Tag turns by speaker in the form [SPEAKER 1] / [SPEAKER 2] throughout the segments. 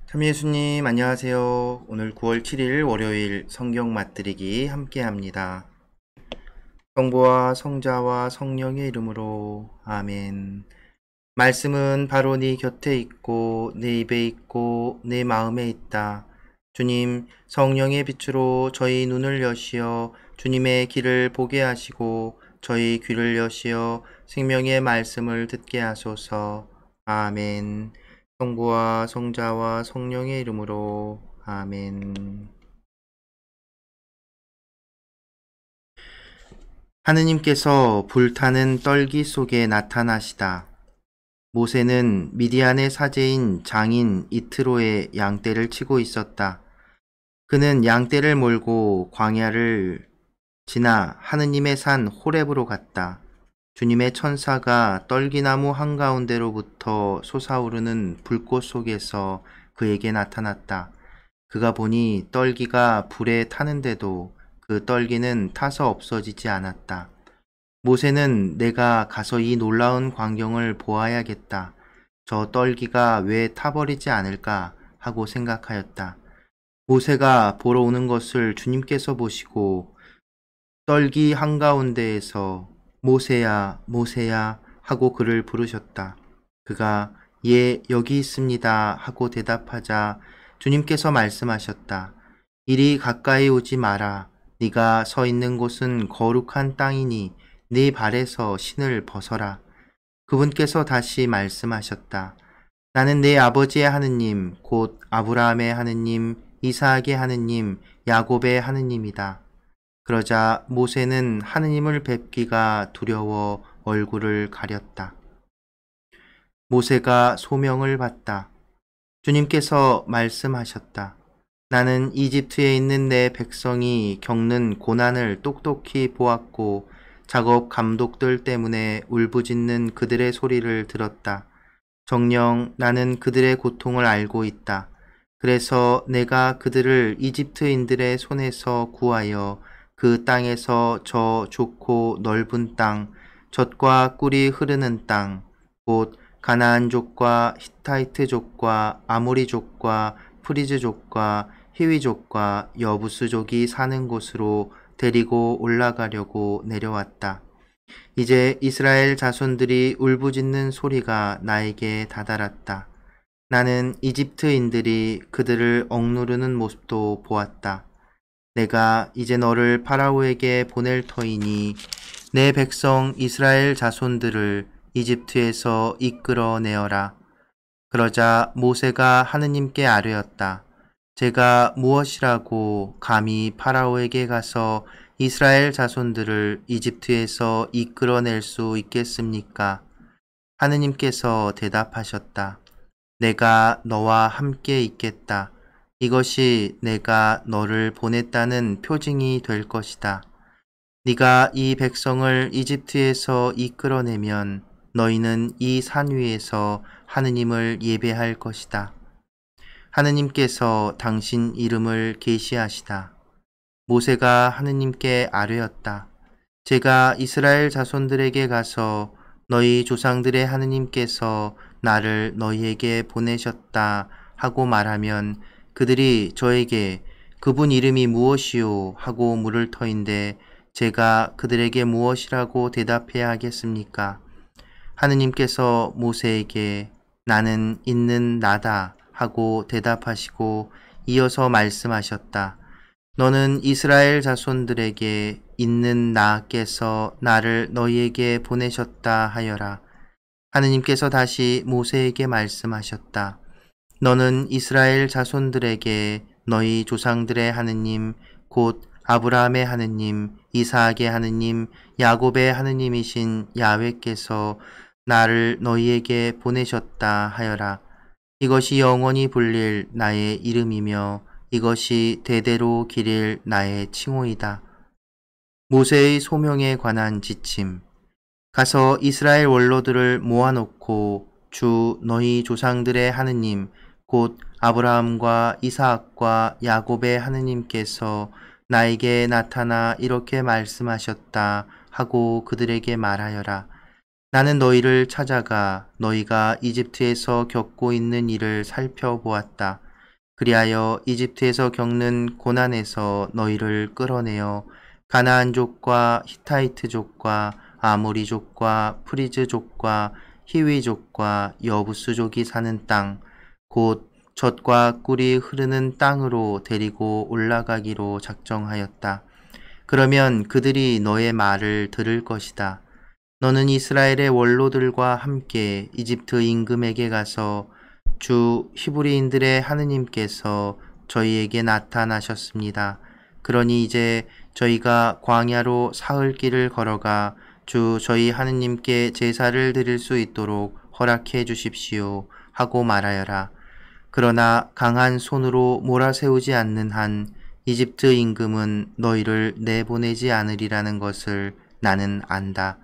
[SPEAKER 1] 참 예수님 안녕하세요. 오늘 9월 7일 월요일 성경 맛들이기 함께 합니다. 성부와 성자와 성령의 이름으로 아멘. 말씀은 바로 네 곁에 있고 내 입에 있고 내 마음에 있다. 주님, 성령의 빛으로 저희 눈을 여시어 주님의 길을 보게 하시고 저희 귀를 여시어 생명의 말씀을 듣게 하소서. 아멘. 성부와 성자와 성령의 이름으로 아멘. 하느님께서 불타는 떨기 속에 나타나시다. 모세는 미디안의 사제인 장인 이트로의 양떼를 치고 있었다. 그는 양떼를 몰고 광야를 지나 하느님의 산 호렙으로 갔다. 주님의 천사가 떨기나무 한가운데로부터 솟아오르는 불꽃 속에서 그에게 나타났다. 그가 보니 떨기가 불에 타는데도 그 떨기는 타서 없어지지 않았다. 모세는 내가 가서 이 놀라운 광경을 보아야겠다. 저 떨기가 왜 타버리지 않을까 하고 생각하였다. 모세가 보러 오는 것을 주님께서 보시고 떨기 한가운데에서 모세야, 모세야 하고 그를 부르셨다. 그가 예, 여기 있습니다 하고 대답하자 주님께서 말씀하셨다. 이리 가까이 오지 마라. 네가 서 있는 곳은 거룩한 땅이니 네 발에서 신을 벗어라. 그분께서 다시 말씀하셨다. 나는 내 아버지의 하느님, 곧 아브라함의 하느님, 이삭의 하느님, 야곱의 하느님이다. 그러자 모세는 하느님을 뵙기가 두려워 얼굴을 가렸다. 모세가 소명을 받다. 주님께서 말씀하셨다. 나는 이집트에 있는 내 백성이 겪는 고난을 똑똑히 보았고 작업 감독들 때문에 울부짖는 그들의 소리를 들었다. 정녕 나는 그들의 고통을 알고 있다. 그래서 내가 그들을 이집트인들의 손에서 구하여 그 땅에서 저 좋고 넓은 땅, 젖과 꿀이 흐르는 땅, 곧 가나안족과 히타이트족과 아모리족과 프리즈족과 히위족과 여부스족이 사는 곳으로 데리고 올라가려고 내려왔다. 이제 이스라엘 자손들이 울부짖는 소리가 나에게 다다랐다. 나는 이집트인들이 그들을 억누르는 모습도 보았다. 내가 이제 너를 파라오에게 보낼 터이니 내 백성 이스라엘 자손들을 이집트에서 이끌어내어라. 그러자 모세가 하느님께 아뢰었다. 제가 무엇이라고 감히 파라오에게 가서 이스라엘 자손들을 이집트에서 이끌어낼 수 있겠습니까? 하느님께서 대답하셨다. 내가 너와 함께 있겠다. 이것이 내가 너를 보냈다는 표징이 될 것이다. 네가 이 백성을 이집트에서 이끌어내면 너희는 이 산 위에서 하느님을 예배할 것이다. 하느님께서 당신 이름을 계시하시다. 모세가 하느님께 아뢰었다. 제가 이스라엘 자손들에게 가서 너희 조상들의 하느님께서 나를 너희에게 보내셨다 하고 말하면 그들이 저에게 그분 이름이 무엇이요 하고 물을 터인데 제가 그들에게 무엇이라고 대답해야 하겠습니까? 하느님께서 모세에게 나는 있는 나다 하고 대답하시고 이어서 말씀하셨다. 너는 이스라엘 자손들에게 있는 나께서 나를 너희에게 보내셨다 하여라. 하느님께서 다시 모세에게 말씀하셨다. 너는 이스라엘 자손들에게 너희 조상들의 하느님 곧 아브라함의 하느님, 이삭의 하느님, 야곱의 하느님이신 야훼께서 나를 너희에게 보내셨다 하여라. 이것이 영원히 불릴 나의 이름이며 이것이 대대로 기릴 나의 칭호이다. 모세의 소명에 관한 지침. 가서 이스라엘 원로들을 모아놓고 주 너희 조상들의 하느님 곧 아브라함과 이삭과 야곱의 하느님께서 나에게 나타나 이렇게 말씀하셨다 하고 그들에게 말하여라. 나는 너희를 찾아가 너희가 이집트에서 겪고 있는 일을 살펴보았다. 그리하여 이집트에서 겪는 고난에서 너희를 끌어내어 가나안족과 히타이트족과 아모리족과 프리즈족과 히위족과 여부스족이 사는 땅, 곧 젖과 꿀이 흐르는 땅으로 데리고 올라가기로 작정하였다. 그러면 그들이 너의 말을 들을 것이다. 너는 이스라엘의 원로들과 함께 이집트 임금에게 가서 주 히브리인들의 하느님께서 저희에게 나타나셨습니다. 그러니 이제 저희가 광야로 사흘 길을 걸어가 주 저희 하느님께 제사를 드릴 수 있도록 허락해 주십시오 하고 말하여라. 그러나 강한 손으로 몰아세우지 않는 한 이집트 임금은 너희를 내보내지 않으리라는 것을 나는 안다.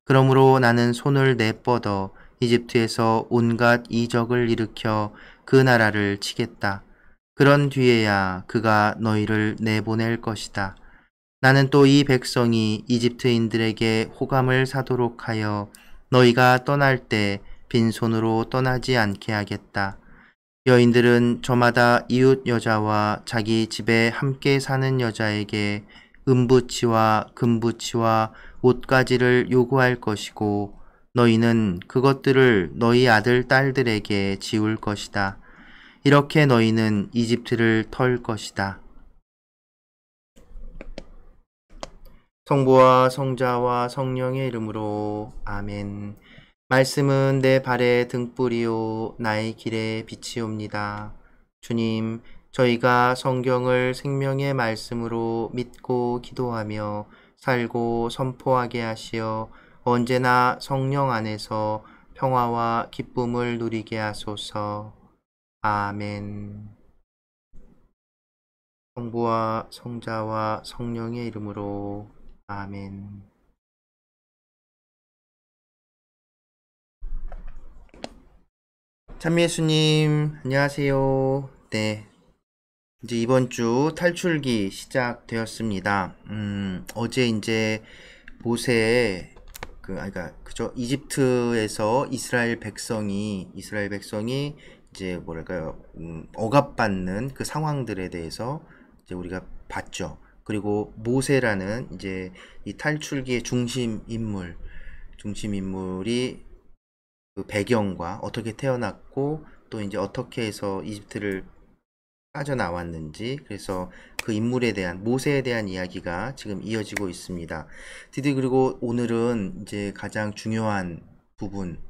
[SPEAKER 1] 그러므로 나는 손을 내뻗어 이집트에서 온갖 이적을 일으켜 그 나라를 치겠다. 그런 뒤에야 그가 너희를 내보낼 것이다. 나는 또 이 백성이 이집트인들에게 호감을 사도록 하여 너희가 떠날 때 빈손으로 떠나지 않게 하겠다. 여인들은 저마다 이웃 여자와 자기 집에 함께 사는 여자에게 은부치와 금부치와 옷가지를 요구할 것이고 너희는 그것들을 너희 아들 딸들에게 지울 것이다. 이렇게 너희는 이집트를 털 것이다. 성부와 성자와 성령의 이름으로 아멘. 말씀은 내 발의 등불이요 나의 길의 빛이옵니다. 주님, 저희가 성경을 생명의 말씀으로 믿고 기도하며 살고 선포하게 하시어 언제나 성령 안에서 평화와 기쁨을 누리게 하소서. 아멘. 성부와 성자와 성령의 이름으로 아멘. 참예수님, 안녕하세요. 네. 이제 이번 주 탈출기 시작되었습니다. 어제 이제 모세, 그죠? 이집트에서 이스라엘 백성이 이제 뭐랄까요, 억압받는 그 상황들에 대해서 이제 우리가 봤죠. 그리고 모세라는 이제 이 탈출기의 중심 인물이 그 배경과 어떻게 태어났고 또 이제 어떻게 해서 이집트를 빠져나왔는지, 그래서 그 인물에 대한 모세에 대한 이야기가 지금 이어지고 있습니다. 드디어 그리고 오늘은 이제 가장 중요한 부분,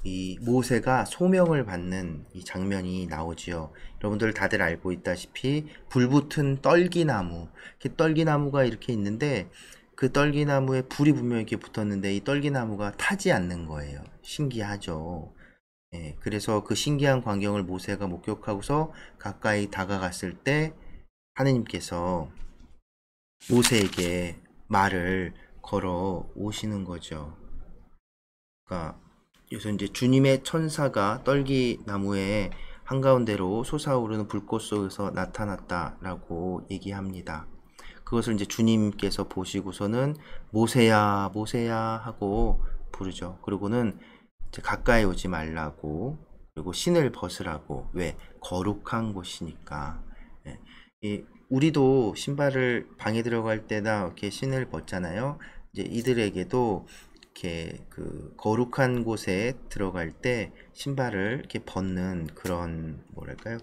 [SPEAKER 1] 이 모세가 소명을 받는 이 장면이 나오지요. 여러분들 다들 알고 있다시피 불붙은 떨기나무, 이렇게 떨기나무가 이렇게 있는데 그 떨기나무에 불이 분명히 이렇게 붙었는데 이 떨기나무가 타지 않는 거예요. 신기하죠. 예, 그래서 그 신기한 광경을 모세가 목격하고서 가까이 다가갔을 때 하느님께서 모세에게 말을 걸어 오시는 거죠. 그러니까 여기서 이제 주님의 천사가 떨기나무의 한가운데로 솟아오르는 불꽃 속에서 나타났다라고 얘기합니다. 그것을 이제 주님께서 보시고서는 모세야, 모세야 하고 부르죠. 그리고는 이제 가까이 오지 말라고, 그리고 신을 벗으라고. 왜? 거룩한 곳이니까. 예. 우리도 신발을 방에 들어갈 때나 이렇게 신을 벗잖아요. 이제 이들에게도 이렇게 그 거룩한 곳에 들어갈 때 신발을 이렇게 벗는 그런 뭐랄까요?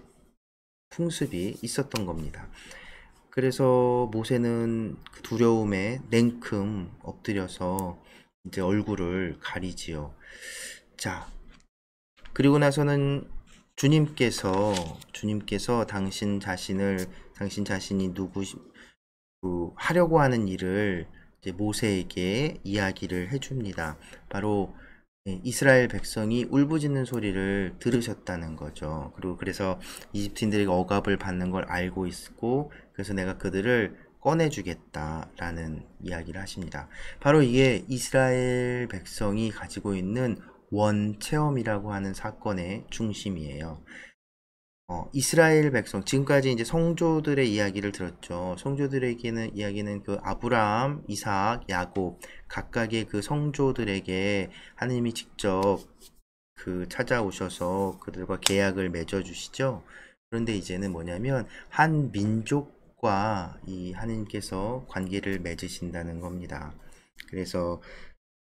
[SPEAKER 1] 풍습이 있었던 겁니다. 그래서 모세는 그 두려움에 냉큼 엎드려서 이제 얼굴을 가리지요. 자, 그리고 나서는 주님께서 당신 자신이 하려고 하는 일을 이제 모세에게 이야기를 해줍니다. 바로 이스라엘 백성이 울부짖는 소리를 들으셨다는 거죠. 그리고 그래서 이집트인들에게 억압을 받는 걸 알고 있고, 그래서 내가 그들을 꺼내주겠다라는 이야기를 하십니다. 바로 이게 이스라엘 백성이 가지고 있는 원체험이라고 하는 사건의 중심이에요. 이스라엘 백성, 지금까지 이제 성조들의 이야기를 들었죠. 성조들에게는 이야기는 그 아브라함, 이삭, 야곱 각각의 그 성조들에게 하나님이 직접 그 찾아오셔서 그들과 계약을 맺어주시죠. 그런데 이제는 뭐냐면 한 민족과 이 하나님께서 관계를 맺으신다는 겁니다. 그래서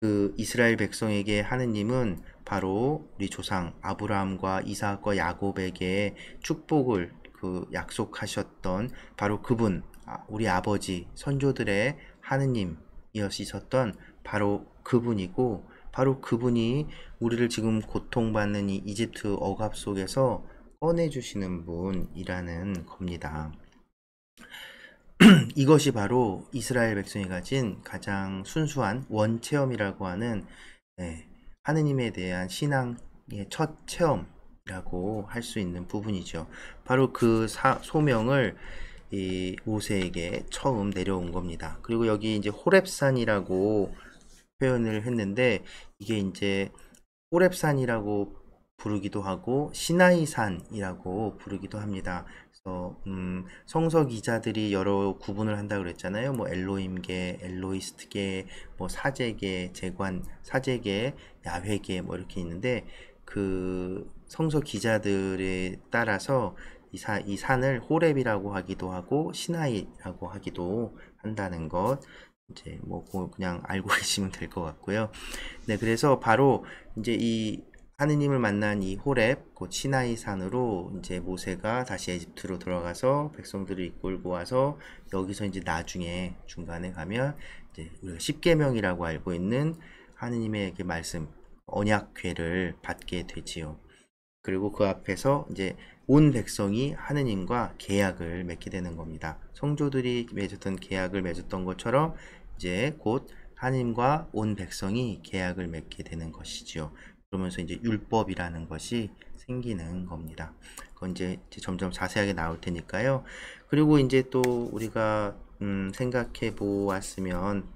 [SPEAKER 1] 그 이스라엘 백성에게 하느님은 바로 우리 조상 아브라함과 이삭과 야곱에게 축복을 그 약속하셨던 바로 그분, 우리 아버지 선조들의 하느님이었던 바로 그분이고, 바로 그분이 우리를 지금 고통받는 이 이집트 억압 속에서 꺼내주시는 분이라는 겁니다. 이것이 바로 이스라엘 백성이 가진 가장 순수한 원체험이라고 하는 하느님에 대한 신앙의 첫 체험이라고 할 수 있는 부분이죠. 바로 그 소명을 이 모세에게 처음 내려온 겁니다. 그리고 여기 이제 호렙산이라고 표현을 했는데, 이게 이제 호렙산이라고 부르기도 하고 시나이산이라고 부르기도 합니다. 그래서 성서 기자들이 여러 구분을 한다 그랬잖아요. 뭐 엘로힘계, 엘로이스트계, 뭐 사제계, 제관 사제계, 야훼계 뭐 이렇게 있는데, 그 성서 기자들에 따라서 이 산을 호렙이라고 하기도 하고 시나이라고 하기도 한다는 것, 이제 뭐 그냥 알고 계시면 될 것 같고요. 네, 그래서 바로 이제 이 하느님을 만난 이 호렙, 그 시나이 산으로 이제 모세가 다시 에집트로 들어가서 백성들을 이끌고 와서 여기서 이제 나중에 중간에 가면 이제 우리가 십계명이라고 알고 있는 하느님의 말씀, 언약궤를 받게 되지요. 그리고 그 앞에서 이제 온 백성이 하느님과 계약을 맺게 되는 겁니다. 성조들이 맺었던 계약을 맺었던 것처럼 이제 곧 하느님과 온 백성이 계약을 맺게 되는 것이지요. 그러면서 이제 율법이라는 것이 생기는 겁니다. 그건 이제 점점 자세하게 나올 테니까요. 그리고 이제 또 우리가 생각해 보았으면,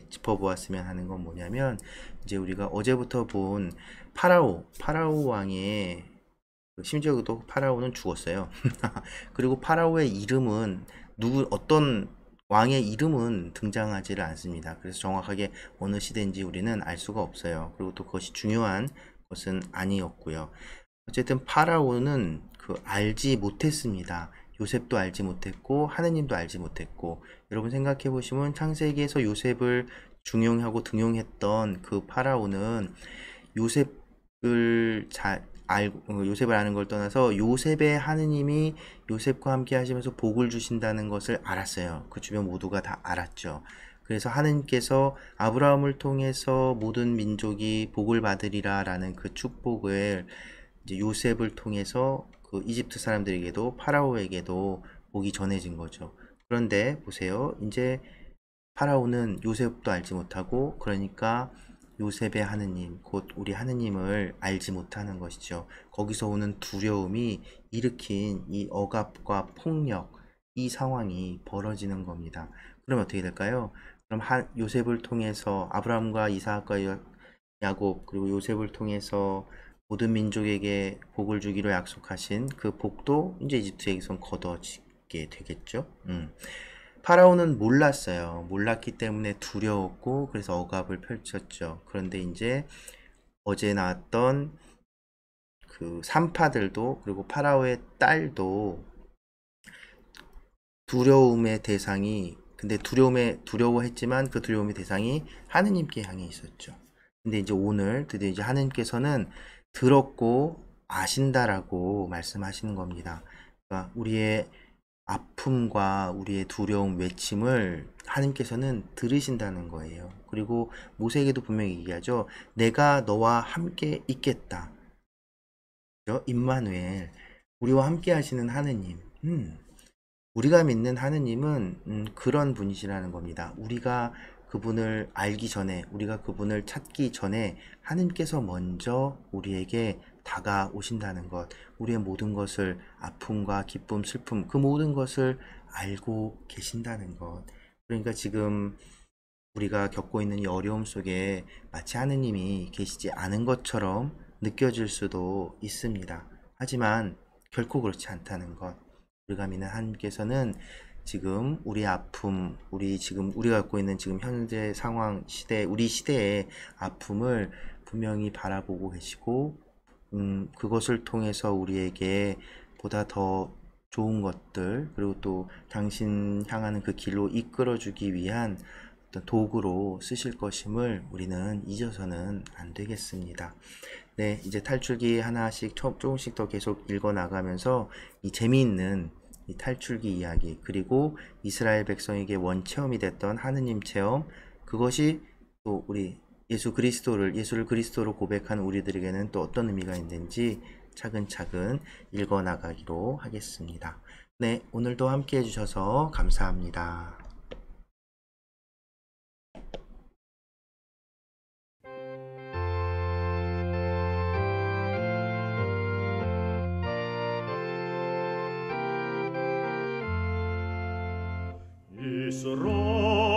[SPEAKER 1] 짚어보았으면 하는 건 뭐냐면, 이제 우리가 어제부터 본 파라오 왕의, 심지어 또 파라오는 죽었어요. 그리고 파라오의 이름은 어떤 왕의 이름은 등장하지를 않습니다. 그래서 정확하게 어느 시대인지 우리는 알 수가 없어요. 그리고 또 그것이 중요한 것은 아니었고요. 어쨌든 파라오는 알지 못했습니다. 요셉도 알지 못했고 하느님도 알지 못했고, 여러분 생각해 보시면 창세기에서 요셉을 중용하고 등용했던 그 파라오는 요셉을 요셉을 아는 걸 떠나서 요셉의 하느님이 요셉과 함께 하시면서 복을 주신다는 것을 알았어요. 그 주변 모두가 다 알았죠. 그래서 하느님께서 아브라함을 통해서 모든 민족이 복을 받으리라 라는 그 축복을 이제 요셉을 통해서 그 이집트 사람들에게도 파라오에게도 복이 전해진 거죠. 그런데 보세요. 이제 파라오는 요셉도 알지 못하고, 그러니까 요셉의 하느님, 곧 우리 하느님을 알지 못하는 것이죠. 거기서 오는 두려움이 일으킨 이 억압과 폭력, 이 상황이 벌어지는 겁니다. 그럼 어떻게 될까요? 그럼 요셉을 통해서 아브라함과 이삭과 야곱, 그리고 요셉을 통해서 모든 민족에게 복을 주기로 약속하신 그 복도 이제 이집트에게선 거둬지게 되겠죠. 파라오는 몰랐어요. 몰랐기 때문에 두려웠고, 그래서 억압을 펼쳤죠. 그런데 이제 어제 나왔던 그 산파들도, 그리고 파라오의 딸도 두려움의 대상이, 근데 두려워했지만 그 두려움의 대상이 하느님께 향해 있었죠. 근데 이제 오늘 드디어 이제 하느님께서는 들었고 아신다라고 말씀하시는 겁니다. 그러니까 우리의 아픔과 우리의 두려움 외침을 하나님께서는 들으신다는 거예요. 그리고 모세에게도 분명히 얘기하죠. 내가 너와 함께 있겠다. 임마누엘, 우리와 함께 하시는 하느님. 우리가 믿는 하느님은 그런 분이시라는 겁니다. 우리가 그분을 알기 전에, 우리가 그분을 찾기 전에 하느님께서 먼저 우리에게 다가오신다는 것, 우리의 모든 것을 아픔과 기쁨, 슬픔, 그 모든 것을 알고 계신다는 것. 그러니까 지금 우리가 겪고 있는 이 어려움 속에 마치 하느님이 계시지 않은 것처럼 느껴질 수도 있습니다. 하지만 결코 그렇지 않다는 것. 우리가 믿는 하나님께서는 지금 우리의 아픔, 우리가 갖고 있는 지금 현재 상황, 시대, 우리 시대의 아픔을 분명히 바라보고 계시고, 그것을 통해서 우리에게 보다 더 좋은 것들, 그리고 또 당신 향하는 그 길로 이끌어주기 위한 어떤 도구로 쓰실 것임을 우리는 잊어서는 안 되겠습니다. 네, 이제 탈출기 하나씩 조금씩 더 계속 읽어 나가면서 이 재미있는 이 탈출기 이야기, 그리고 이스라엘 백성에게 원체험이 됐던 하느님 체험, 그것이 또 우리 예수를 그리스도로 고백한 우리들에게는 또 어떤 의미가 있는지 차근차근 읽어 나가기로 하겠습니다. 네, 오늘도 함께 해주셔서 감사합니다.
[SPEAKER 2] Israel